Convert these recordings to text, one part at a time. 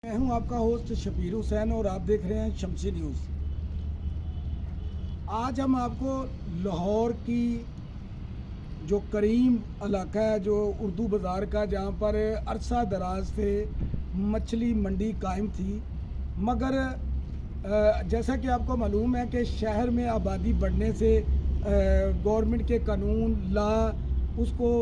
मैं हूं आपका होस्ट शबीर हुसैन और आप देख रहे हैं शमसी न्यूज़। आज हम आपको लाहौर की जो करीम इलाका है, जो उर्दू बाज़ार का, जहां पर अरसा दराज से मछली मंडी कायम थी, मगर जैसा कि आपको मालूम है कि शहर में आबादी बढ़ने से गवर्नमेंट के कानून ला उसको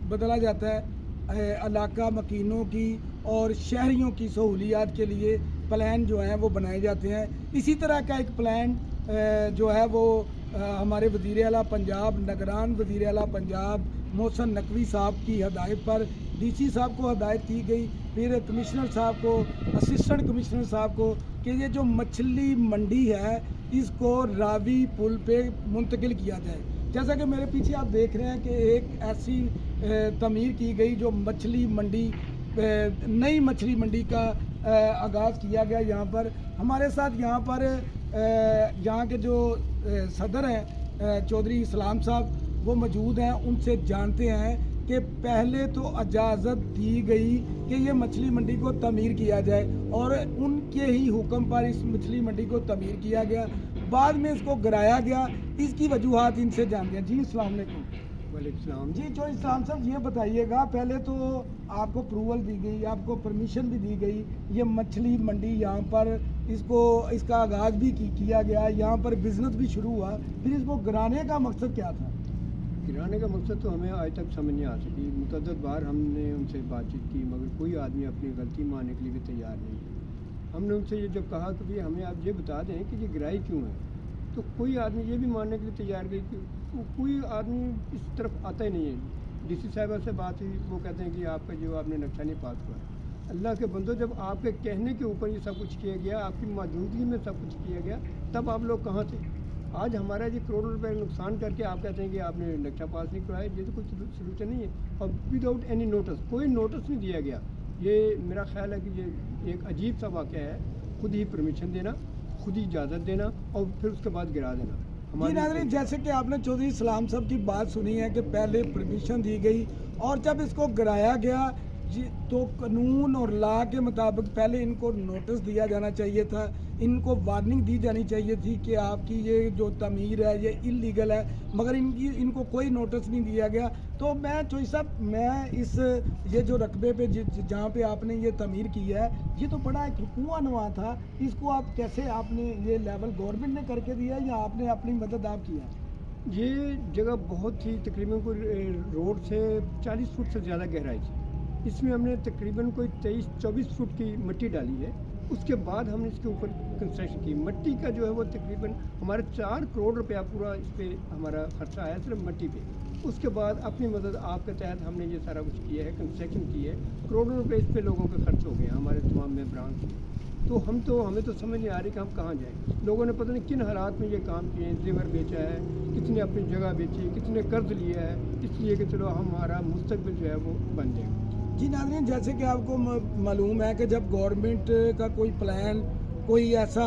बदला जाता है। इलाका मकीनों की और शहरियों की सहूलियात के लिए प्लान जो हैं वो बनाए जाते हैं। इसी तरह का एक प्लान जो है वो हमारे वज़ीर आला पंजाब, निगरान वज़ीर आला पंजाब मोहसिन नकवी साहब की हदायत पर डीसी साहब को हदायत की गई, फिर कमिश्नर साहब को, असिस्टेंट कमिश्नर साहब को, कि ये जो मछली मंडी है इसको रावी पुल पे मुंतकिल किया जाए। जैसा कि मेरे पीछे आप देख रहे हैं कि एक ऐसी तमीर की गई जो मछली मंडी, नई मछली मंडी का आगाज़ किया गया। यहाँ पर हमारे साथ यहाँ पर यहाँ के जो सदर हैं चौधरी इस्लाम साहब, वो मौजूद हैं। उनसे जानते हैं कि पहले तो इजाज़त दी गई कि ये मछली मंडी को तमीर किया जाए और उनके ही हुक्म पर इस मछली मंडी को तमीर किया गया, बाद में इसको गिराया गया। इसकी वजूहात इनसे जानते हैं। जी अस्सलाम वालेकुम। वालेकुम। जी जो इस्लाम साहब, ये बताइएगा, पहले तो आपको अप्रूवल दी गई, आपको परमिशन भी दी गई, ये मछली मंडी यहाँ पर इसका आगाज़ भी किया गया, यहाँ पर बिज़नेस भी शुरू हुआ, फिर इसको गिराने का मकसद क्या था? गिराने का मकसद तो हमें आज तक समझ नहीं आ सकी। मुतअद्दिद बार हमने उनसे बातचीत की, मगर कोई आदमी अपनी गलती मानने के लिए भी तैयार नहीं है। हमने उनसे ये जब कहा कि भाई हमें आप ये बता दें कि ये गिराई क्यों है, तो कोई आदमी ये भी मानने के लिए तैयार नहीं कि कोई आदमी इस तरफ आता ही नहीं है। डीसी साहिबा से बात हुई, वो कहते हैं कि आपका जो आपने नक्शा नहीं पास हुआ है। अल्लाह के बंदो, जब आपके कहने के ऊपर ये सब कुछ किया गया, आपकी मौजूदगी में सब कुछ किया गया, तब आप लोग कहाँ थे? आज हमारा ये करोड़ों रुपए नुकसान करके आप कहते हैं कि आपने नक्शा पास नहीं करवाया। ये तो कुछ सोल्यूशन नहीं है। और विदाउट एनी नोटिस, कोई नोटिस नहीं दिया गया। ये मेरा ख्याल है कि ये एक अजीब सा वाक़या है। खुद ही परमिशन देना, खुद ही इजाज़त देना और फिर उसके बाद गिरा देना। जी नाज़रीन, जैसे कि आपने चौधरी इस्लाम साहब की बात सुनी है कि पहले परमिशन दी गई और जब इसको गिराया गया जी, तो कानून और लॉ के मुताबिक पहले इनको नोटिस दिया जाना चाहिए था, इनको वार्निंग दी जानी चाहिए थी कि आपकी ये जो तमीर है ये इल्लीगल है, मगर इनको कोई नोटिस नहीं दिया गया। तो मैं चौधरी साहब, मैं इस ये जो रकबे पे जहाँ पे आपने ये तमीर की है, ये तो बड़ा एक कुआं नुआ था, इसको आप कैसे, आपने ये लेवल गवर्नमेंट ने करके दिया या आपने अपनी मदद आप किया? ये जगह बहुत ही तकरीबन कोई रोड से 40 फुट से ज़्यादा गहराई थी। इसमें हमने तकरीबन कोई 23-24 फुट की मिट्टी डाली है। उसके बाद हमने इसके ऊपर कंस्ट्रक्शन की। मिट्टी का जो है वो तकरीबन हमारे 4 करोड़ रुपया पूरा इस पर हमारा खर्चा आया सिर्फ मिट्टी पे। उसके बाद अपनी मदद आपके तहत हमने ये सारा कुछ किया है, कंस्ट्रक्शन की है। करोड़ों रुपए इस पे लोगों के खर्च हो गए हैं, हमारे तमाम मेंबरान के। तो हमें तो समझ नहीं आ रही कि हम कहाँ जाएँ। लोगों ने पता नहीं किन हालात में ये काम किए हैं, जेवर बेचा है, कितने अपनी जगह बेची, कितने कर्ज लिया है, इसलिए कि चलो हमारा मुस्तकबिल जो है वो बन जाए। जी नाज़रीन, जैसे कि आपको मालूम है कि जब गवर्नमेंट का कोई प्लान, कोई ऐसा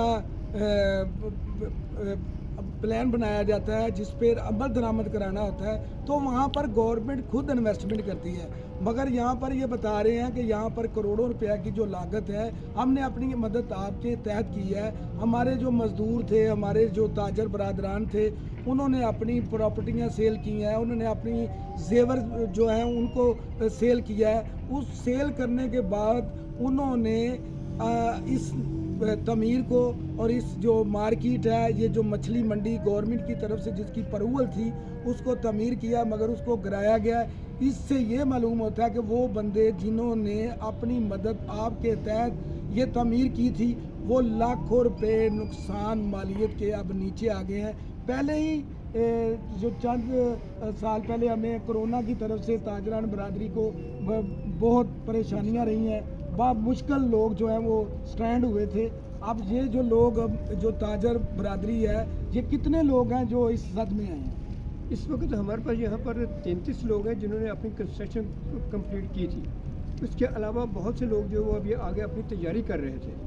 प्लान बनाया जाता है जिस पर अमल दरामद कराना होता है, तो वहाँ पर गवर्नमेंट खुद इन्वेस्टमेंट करती है। मगर यहाँ पर ये बता रहे हैं कि यहाँ पर करोड़ों रुपया की जो लागत है, हमने अपनी मदद आपके तहत की है। हमारे जो मज़दूर थे, हमारे जो ताजर बरादरान थे, उन्होंने अपनी प्रॉपर्टियाँ सेल की हैं, उन्होंने अपनी जेवर जो हैं उनको सेल किया है। उस सेल करने के बाद उन्होंने इस तमीर को और इस जो मार्केट है, ये जो मछली मंडी गवर्नमेंट की तरफ से जिसकी अप्रूवल थी, उसको तमीर किया, मगर उसको गिराया गया। इससे ये मालूम होता है कि वो बंदे जिन्होंने अपनी मदद आपके तहत ये तमीर की थी, वो लाखों रुपए नुकसान मालियत के अब नीचे आ गए हैं। पहले ही जो चंद साल पहले हमें कोरोना की तरफ से ताजरान बरादरी को बहुत परेशानियां रही हैं, बहुत मुश्किल लोग जो हैं वो स्टैंड हुए थे। अब ये जो लोग, जो ताजर बरादरी है, ये कितने लोग हैं जो इस सद में आए हैं? इस वक्त हमारे पास यहाँ पर 33 लोग हैं जिन्होंने अपनी कंस्ट्रक्शन कंप्लीट की थी। उसके अलावा बहुत से लोग जो वो अभी आगे अपनी तैयारी कर रहे थे।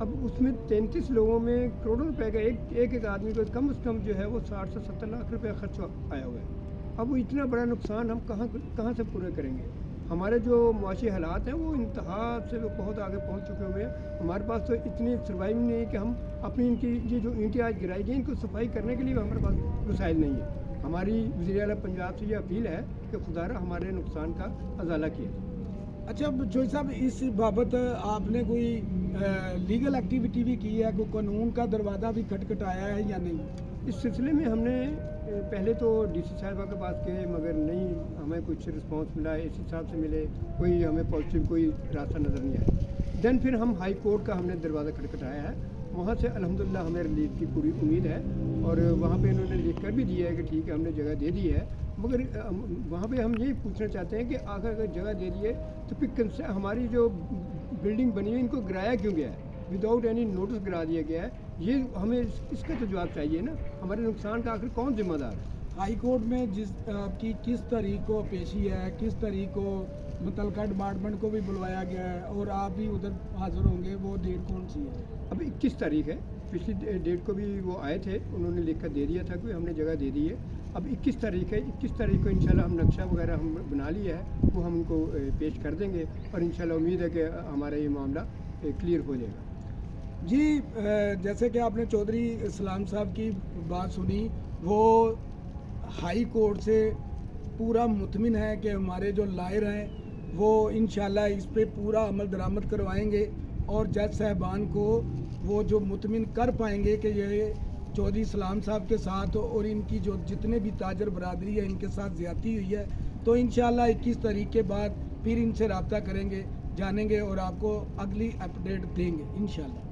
अब उसमें 33 लोगों में करोड़ों रुपए का एक आदमी को कम से कम जो है वो 60 से 70 लाख रुपए खर्च आया हुआ है। अब वो इतना बड़ा नुकसान हम कहाँ से पूरे करेंगे? हमारे जो मुआशी हालात हैं वो इंतहा से बहुत आगे पहुंच चुके हुए हैं। हमारे पास तो इतनी सर्वाइव नहीं है कि हम अपनी इनकी ये जो ईंटें आज गिराई गई इनको सफाई करने के लिए हमारे पास वसाइल नहीं है। हमारी वज़ीर आला पंजाब से ये अपील है कि खुदारा हमारे नुकसान का अजाला किया। अच्छा जोई साहब, इस बाबत आपने कोई लीगल एक्टिविटी भी की है, कोई कानून का दरवाज़ा भी खटखटाया है या नहीं? इस सिलसिले में हमने पहले तो डीसी साहिबा के पास गए मगर नहीं हमें कुछ रिस्पांस मिला, एसी साहब से मिले, कोई हमें पॉजिटिव कोई रास्ता नज़र नहीं आया। देन फिर हम हाई कोर्ट का हमने दरवाज़ा खटखटाया है, वहाँ से अल्हम्दुलिल्लाह हमें रिलीफ की पूरी उम्मीद है और वहाँ पे इन्होंने लिख कर भी दिया है कि ठीक है हमने जगह दे दी है। मगर वहाँ पे हम यही पूछना चाहते हैं कि आखिर अगर जगह दे दी है तो फिर हमारी जो बिल्डिंग बनी है इनको गिराया क्यों गया है, विदाउट एनी नोटिस गिरा दिया गया है, ये हमें इसका तो जवाब चाहिए ना। हमारे नुकसान का आखिर कौन जिम्मेदार है? हाई कोर्ट में आपकी किस तारीख को पेशी है, किस तारीख को मुतलका डिपार्टमेंट को भी बुलवाया गया है और आप भी उधर हाजिर होंगे, वो डेट कौन सी है? अब 21 तारीख है, पिछली डेट को भी वो आए थे, उन्होंने लिख कर दे दिया था कि हमने जगह दे दी है। अब 21 तारीख है, 21 तारीख को इंशाल्लाह हम नक्शा वगैरह हम बना लिया है, वो हम उनको पेश कर देंगे और इंशाल्लाह उम्मीद है कि हमारा ये मामला क्लियर हो जाएगा। जी, जैसे कि आपने चौधरी इस्लाम साहब की बात सुनी, वो हाई कोर्ट से पूरा मुतमिन है कि हमारे जो लायर हैं वो इंशाल्लाह इस पे पूरा अमल दरामद करवाएंगे और जज साहबान को वो जो मुतमिन कर पाएंगे कि ये चौधरी इस्लाम साहब के साथ और इनकी जो जितने भी ताजर बरादरी है इनके साथ ज़्यादती हुई है, तो इंशाल्लाह 21 तारीख के बाद फिर इनसे रब्ता करेंगे, जानेंगे और आपको अगली अपडेट देंगे इंशाल्लाह।